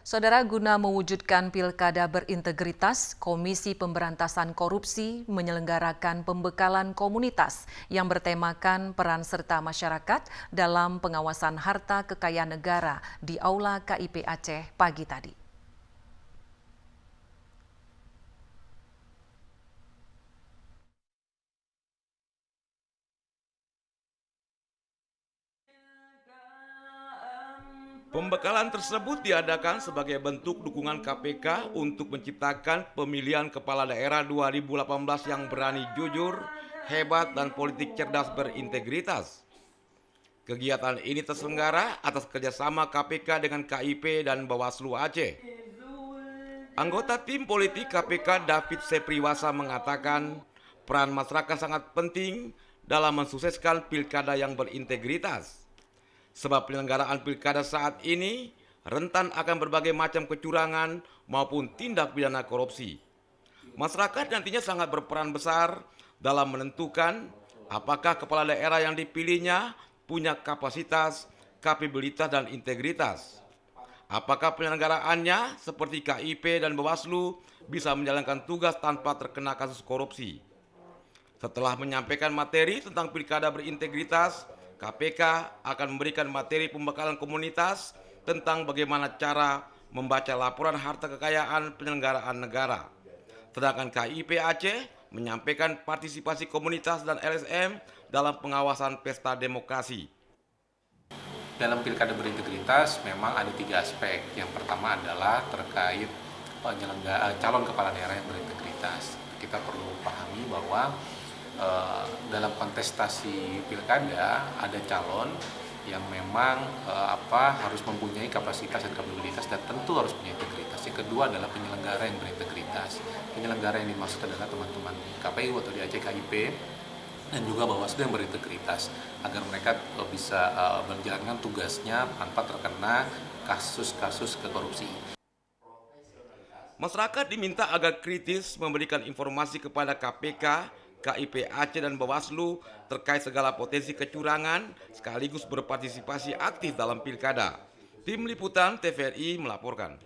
Saudara, guna mewujudkan pilkada berintegritas, Komisi Pemberantasan Korupsi menyelenggarakan pembekalan komunitas yang bertemakan peran serta masyarakat dalam pengawasan harta kekayaan negara di Aula KIP Aceh pagi tadi. Pembekalan tersebut diadakan sebagai bentuk dukungan KPK untuk menciptakan pemilihan kepala daerah 2018 yang berani, jujur, hebat, dan politik cerdas berintegritas. Kegiatan ini terselenggara atas kerjasama KPK dengan KIP dan Bawaslu Aceh. Anggota tim politik KPK David Sepriwasa mengatakan peran masyarakat sangat penting dalam mensukseskan pilkada yang berintegritas. Sebab penyelenggaraan pilkada saat ini rentan akan berbagai macam kecurangan maupun tindak pidana korupsi. Masyarakat nantinya sangat berperan besar dalam menentukan apakah kepala daerah yang dipilihnya punya kapasitas, kapabilitas, dan integritas. Apakah penyelenggaraannya seperti KIP dan Bawaslu bisa menjalankan tugas tanpa terkena kasus korupsi. Setelah menyampaikan materi tentang pilkada berintegritas, KPK akan memberikan materi pembekalan komunitas tentang bagaimana cara membaca laporan harta kekayaan penyelenggaraan negara. Sedangkan KIP Aceh menyampaikan partisipasi komunitas dan LSM dalam pengawasan pesta demokrasi. Dalam pilkada berintegritas memang ada 3 aspek. Yang pertama adalah terkait calon kepala daerah yang berintegritas. Kita perlu pahami bahwa dalam kontestasi pilkada ada calon yang memang harus mempunyai kapasitas dan kapabilitas dan tentu harus punya integritas. Yang kedua adalah penyelenggara yang berintegritas. Penyelenggara yang dimaksud adalah teman-teman KPU atau di Aceh KIP dan juga Bawaslu yang berintegritas agar mereka bisa menjalankan tugasnya tanpa terkena kasus-kasus korupsi. Masyarakat diminta agar kritis memberikan informasi kepada KPK, KIP Aceh, dan Bawaslu terkait segala potensi kecurangan sekaligus berpartisipasi aktif dalam pilkada. Tim Liputan TVRI melaporkan.